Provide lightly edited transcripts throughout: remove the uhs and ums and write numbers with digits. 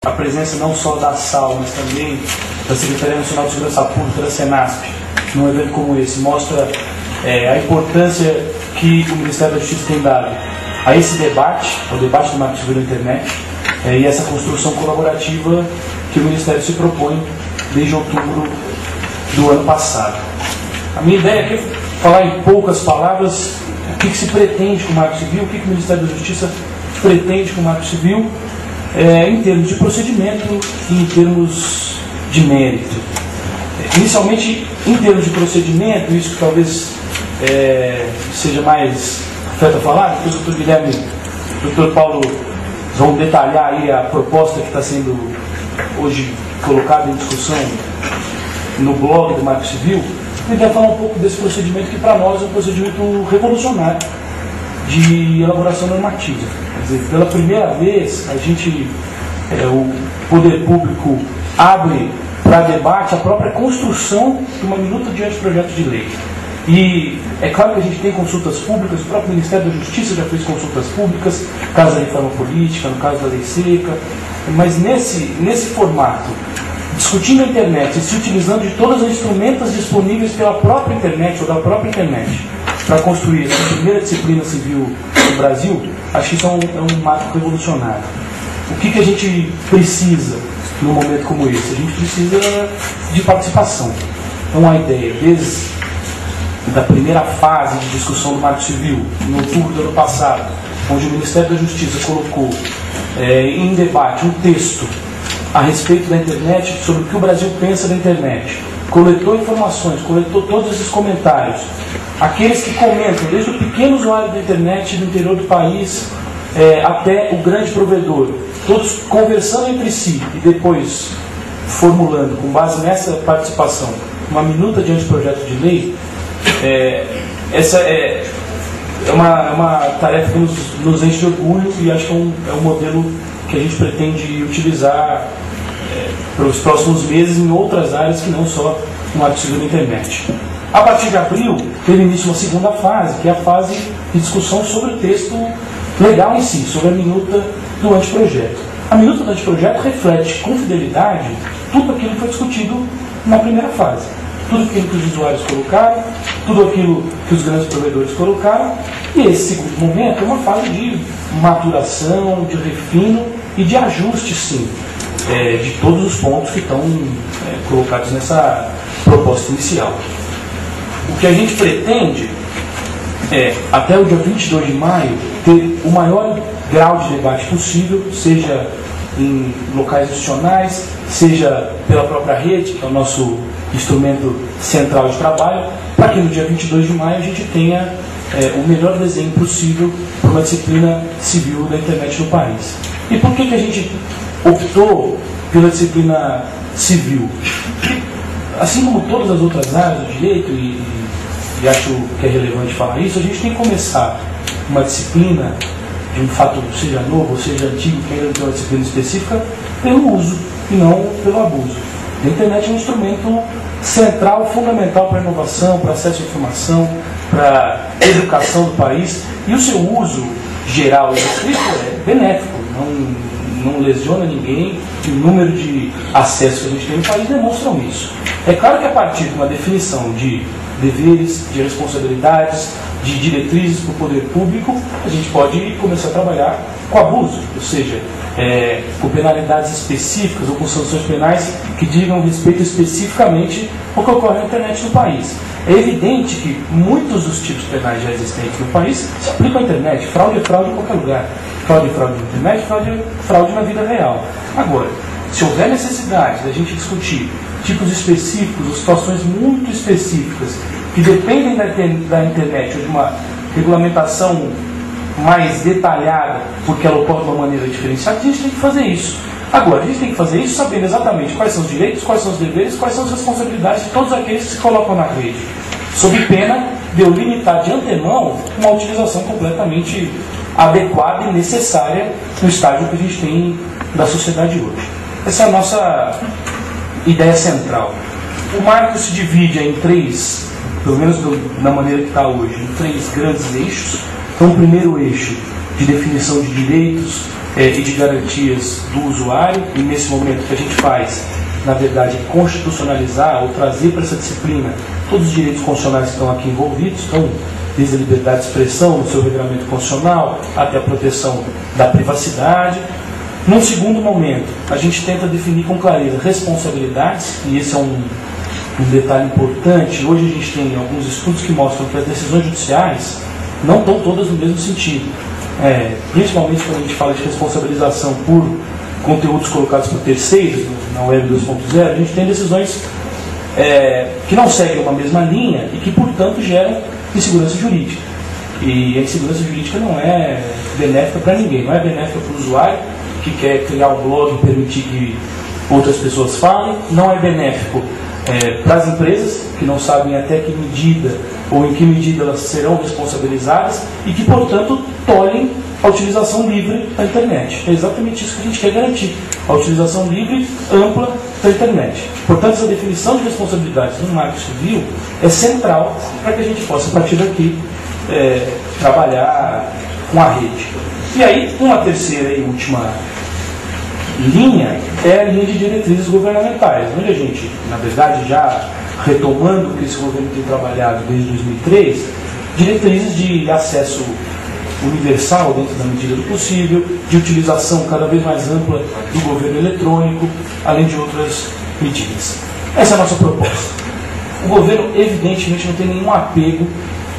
a presença não só da SAL, mas também da Secretaria Nacional de Segurança Pública, da Senasp, num evento como esse, mostra a importância que o Ministério da Justiça tem dado a esse debate, ao debate do marco civil da internet, e essa construção colaborativa que o Ministério se propõe desde outubro do ano passado. A minha ideia aqui é falar em poucas palavras o que se pretende com o marco civil, o que o Ministério da Justiça pretende com o marco civil, em termos de procedimento e em termos de mérito. Inicialmente, em termos de procedimento, isso que talvez seja mais correto a falar, depois o Dr. Guilherme e o Dr. Paulo vão detalhar aí a proposta que está sendo hoje colocada em discussão no blog do Marco Civil. Eu quero falar um pouco desse procedimento que para nós é um procedimento revolucionário de elaboração normativa. Quer dizer, pela primeira vez a gente, o poder público abre para debate a própria construção de uma minuta de anteprojeto de lei. E é claro que a gente tem consultas públicas, o próprio Ministério da Justiça já fez consultas públicas, no caso da reforma política, no caso da lei seca, mas nesse formato, discutindo a internet e se utilizando de todas as instrumentos disponíveis pela própria internet ou da própria internet para construir essa primeira disciplina civil no Brasil, acho que isso é um marco revolucionário. O que a gente precisa num momento como esse? A gente precisa de participação. Então a ideia, desde da primeira fase de discussão do Marco Civil, em outubro do ano passado, onde o Ministério da Justiça colocou em debate um texto a respeito da internet, sobre o que o Brasil pensa da internet, coletou informações, coletou todos esses comentários, aqueles que comentam, desde o pequeno usuário da internet do interior do país até o grande provedor, todos conversando entre si e depois formulando, com base nessa participação, uma minuta de anteprojeto de lei. Essa é uma tarefa que nos enche de orgulho e acho que é um modelo que a gente pretende utilizar para os próximos meses em outras áreas que não só no Marco Civil da internet. A partir de abril, teve início uma segunda fase, que é a fase de discussão sobre o texto legal em si, sobre a minuta do anteprojeto. A minuta do anteprojeto reflete com fidelidade tudo aquilo que foi discutido na primeira fase. Tudo aquilo que os usuários colocaram, tudo aquilo que os grandes provedores colocaram, e esse segundo momento é uma fase de maturação, de refino e de ajuste, sim, de todos os pontos que estão colocados nessa proposta inicial. O que a gente pretende é, até o dia 22 de maio, ter o maior grau de debate possível, seja em locais institucionais, seja pela própria rede, que é o nosso instrumento central de trabalho, para que no dia 22 de maio a gente tenha o melhor desenho possível para uma disciplina civil da internet no país. E por que a gente optou pela disciplina civil? Assim como todas as outras áreas do direito, e acho que é relevante falar isso, a gente tem que começar uma disciplina de um fato, seja novo ou seja antigo, que ainda não tem uma disciplina específica, pelo uso e não pelo abuso. A internet é um instrumento central, fundamental para a inovação, para acesso à informação, para a educação do país, e o seu uso geral e restrito é benéfico, não lesiona ninguém, e o número de acessos que a gente tem no país demonstram isso. É claro que a partir de uma definição de deveres, de responsabilidades, de diretrizes para o poder público, a gente pode começar a trabalhar com abuso, ou seja, com penalidades específicas ou com sanções penais que digam respeito especificamente ao que ocorre na internet no país. É evidente que muitos dos tipos penais já existentes no país se aplicam à internet. Fraude é fraude em qualquer lugar. Fraude é fraude na internet, fraude é fraude na vida real. Agora, se houver necessidade da gente discutir tipos específicos ou situações muito específicas que dependem da internet ou de uma regulamentação mais detalhada, porque ela ocorre de uma maneira diferenciada, a gente tem que fazer isso. Agora, a gente tem que fazer isso sabendo exatamente quais são os direitos, quais são os deveres, quais são as responsabilidades de todos aqueles que se colocam na rede, sob pena de eu limitar de antemão uma utilização completamente adequada e necessária no estágio que a gente tem da sociedade hoje. Essa é a nossa ideia central. O marco se divide em três, pelo menos da maneira que está hoje, em três grandes eixos. Então, o primeiro eixo de definição de direitos e de garantias do usuário, e nesse momento o que a gente faz, na verdade, é constitucionalizar ou trazer para essa disciplina todos os direitos constitucionais que estão aqui envolvidos, então, desde a liberdade de expressão, no seu regulamento constitucional, até a proteção da privacidade. Num segundo momento, a gente tenta definir com clareza responsabilidades, e esse é um detalhe importante. Hoje a gente tem alguns estudos que mostram que as decisões judiciais não estão todas no mesmo sentido. Principalmente quando a gente fala de responsabilização por conteúdos colocados por terceiros, na Web 2.0, a gente tem decisões que não seguem uma mesma linha e que, portanto, geram insegurança jurídica. E a insegurança jurídica não é benéfica para ninguém, não é benéfica para o usuário que quer criar um blog e permitir que outras pessoas falem, não é benéfico para as empresas, que não sabem até que medida ou em que medida elas serão responsabilizadas e que, portanto, tolhem a utilização livre da internet. É exatamente isso que a gente quer garantir, a utilização livre, ampla da internet. Portanto, essa definição de responsabilidades no Marco Civil é central para que a gente possa, a partir daqui, trabalhar com a rede. E aí, uma terceira e última linha é a linha de diretrizes governamentais, onde a gente, na verdade, já retomando o que esse governo tem trabalhado desde 2003, diretrizes de acesso universal dentro da medida do possível, de utilização cada vez mais ampla do governo eletrônico, além de outras medidas. Essa é a nossa proposta. O governo, evidentemente, não tem nenhum apego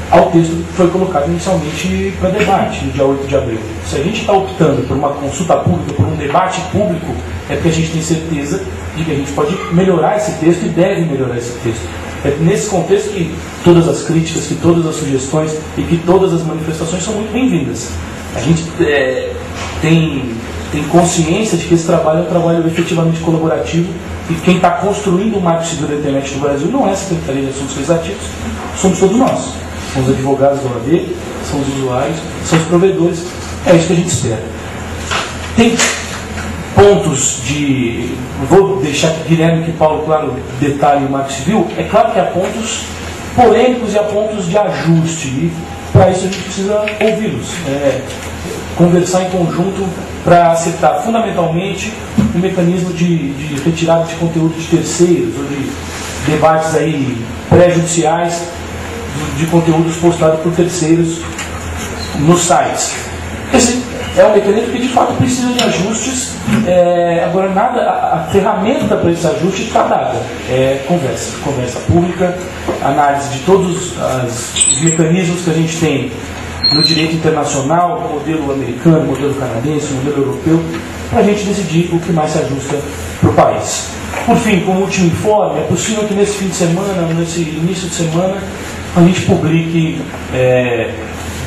ao texto que foi colocado inicialmente para debate, no dia 8 de abril. Se a gente está optando por uma consulta pública, por um debate público, é porque a gente tem certeza de que a gente pode melhorar esse texto e deve melhorar esse texto. É nesse contexto que todas as críticas, que todas as sugestões e que todas as manifestações são muito bem-vindas. A gente tem consciência de que esse trabalho é um trabalho efetivamente colaborativo e quem está construindo o Marco Civil da Internet no Brasil não é a Secretaria de Assuntos Legislativos, somos todos nós. São os advogados da OAB, são os usuários, são os provedores. É isso que a gente espera. Tem pontos de... Vou deixar que Guilherme e Paulo, claro, detalhem o Marco Civil. É claro que há pontos polêmicos e há pontos de ajuste. E para isso a gente precisa ouvi-los. Conversar em conjunto para acertar fundamentalmente o mecanismo de retirada de conteúdo de terceiros, ou de debates aí pré-judiciais de conteúdos postados por terceiros nos sites. Esse é um mecanismo que de fato precisa de ajustes. Agora a ferramenta para esse ajuste está dada. Conversa pública, análise de todos os mecanismos que a gente tem no direito internacional, modelo americano, modelo canadense, modelo europeu, para a gente decidir o que mais se ajusta para o país. Por fim, como último informe, é possível que nesse fim de semana, nesse início de semana, a gente publique,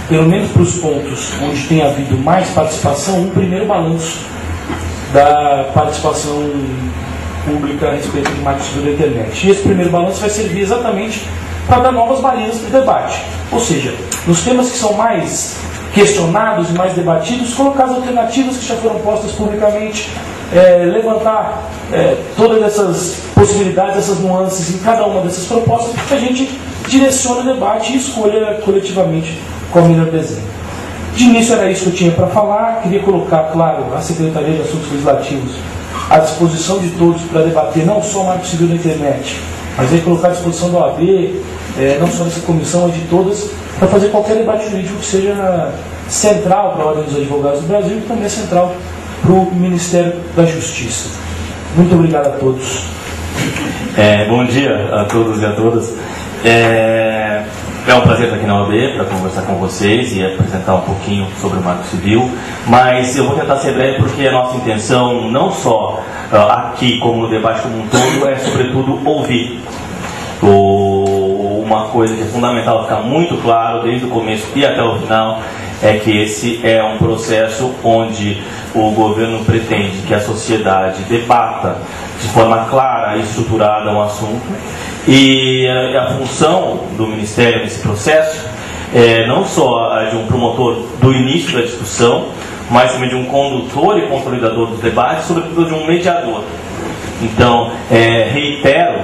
pelo menos para os pontos onde tem havido mais participação, um primeiro balanço da participação pública a respeito do Marco Civil da Internet. E esse primeiro balanço vai servir exatamente para dar novas balizas para o debate. Ou seja, nos temas que são mais questionados e mais debatidos, colocar as alternativas que já foram postas publicamente, levantar todas essas possibilidades, essas nuances em cada uma dessas propostas, para que a gente direcione o debate e escolha coletivamente qual o melhor desenho. De início era isso que eu tinha para falar. Queria colocar, claro, a Secretaria de Assuntos Legislativos à disposição de todos para debater não só o Marco Civil da Internet, mas aí colocar à disposição da OAB, não só dessa comissão, mas de todas, para fazer qualquer debate jurídico que seja central para a Ordem dos Advogados do Brasil e também central para o Ministério da Justiça. Muito obrigado a todos. Bom dia a todos e a todas. É um prazer estar aqui na OAB para conversar com vocês e apresentar um pouquinho sobre o Marco Civil, mas eu vou tentar ser breve porque a nossa intenção, não só aqui como no debate como um todo, é sobretudo ouvir. Uma coisa que é fundamental ficar muito claro desde o começo e até o final é que esse é um processo onde o governo pretende que a sociedade debata de forma clara e estruturada um assunto, e a função do Ministério nesse processo é não só a de um promotor do início da discussão, mas também de um condutor e consolidador dos debates, sobretudo de um mediador. Então, reitero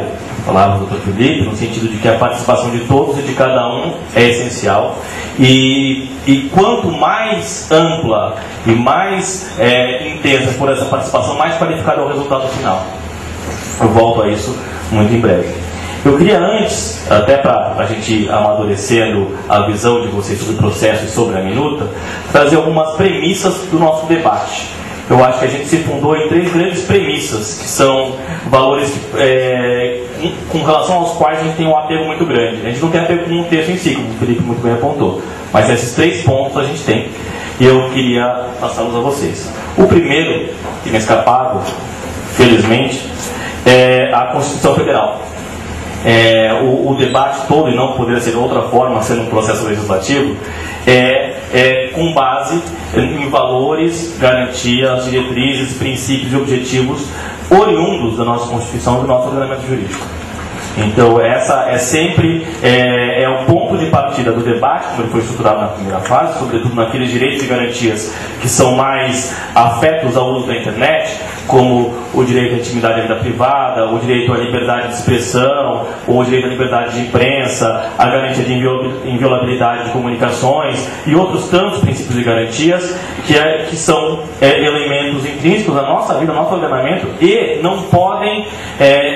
palavras do Dr. Felipe, no sentido de que a participação de todos e de cada um é essencial. E quanto mais ampla e mais intensa for essa participação, mais qualificado é o resultado final. Eu volto a isso muito em breve. Eu queria antes, até para a gente ir amadurecendo a visão de vocês sobre o processo e sobre a minuta, trazer algumas premissas do nosso debate. Eu acho que a gente se fundou em 3 grandes premissas, que são valores com relação aos quais a gente tem um apego muito grande. A gente não tem apego com um texto em si, como o Felipe muito bem apontou, mas esses 3 pontos a gente tem, e eu queria passá-los a vocês. O primeiro, inescapável, felizmente, é a Constituição Federal. O debate todo, e não poderia ser de outra forma, sendo um processo legislativo, com base em valores, garantias, diretrizes, princípios e objetivos oriundos da nossa Constituição e do nosso ordenamento jurídico. Então, essa é sempre o ponto de partida do debate, como ele foi estruturado na primeira fase, sobretudo naqueles direitos e garantias que são mais afetos ao uso da internet, como o direito à intimidade da vida privada, o direito à liberdade de expressão, o direito à liberdade de imprensa, a garantia de inviolabilidade de comunicações e outros tantos princípios e garantias que são elementos intrínsecos da nossa vida, do nosso ordenamento, e não podem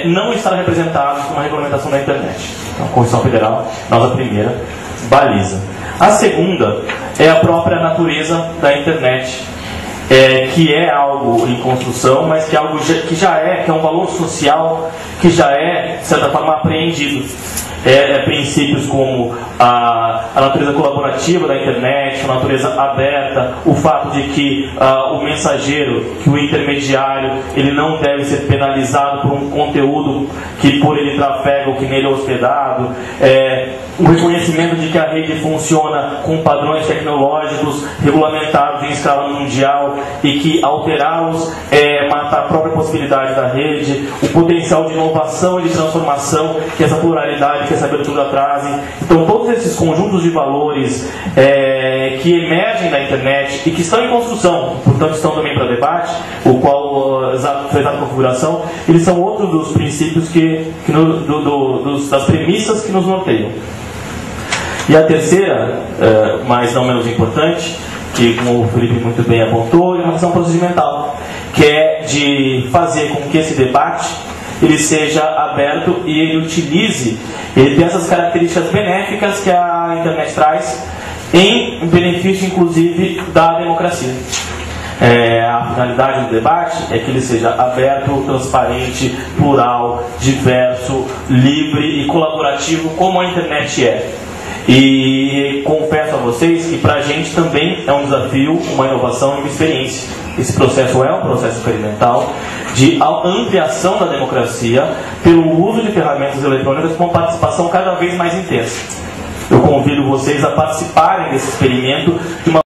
não estar representados numa regulamentação da internet. Então, a Constituição Federal, nossa primeira baliza. A segunda é a própria natureza da internet, que é algo em construção, mas que é algo que é um valor social que já é, de certa forma, apreendido. Princípios como a natureza colaborativa da internet, a natureza aberta, o fato de que o mensageiro, que o intermediário, ele não deve ser penalizado por um conteúdo que por ele trafega ou que nele é hospedado, o reconhecimento de que a rede funciona com padrões tecnológicos regulamentados em escala mundial e que alterá-los mata a própria possibilidade da rede, o potencial de inovação e de transformação que essa pluralidade, que essa abertura trazem. Então, todos esses conjuntos de valores que emergem da internet e que estão em construção, portanto estão também para debate, o qual fez a configuração, eles são outros dos princípios das premissas que nos norteiam. E a terceira, mas não menos importante, que como o Felipe muito bem apontou, é uma questão procedimental, que é de fazer com que esse debate ele seja aberto e ele tem essas características benéficas que a internet traz, em benefício inclusive da democracia. A finalidade do debate é que ele seja aberto, transparente, plural, diverso, livre e colaborativo, como a internet é. E confesso a vocês que para a gente também é um desafio, uma inovação e uma experiência. Esse processo é um processo experimental de ampliação da democracia pelo uso de ferramentas eletrônicas com participação cada vez mais intensa. Eu convido vocês a participarem desse experimento de uma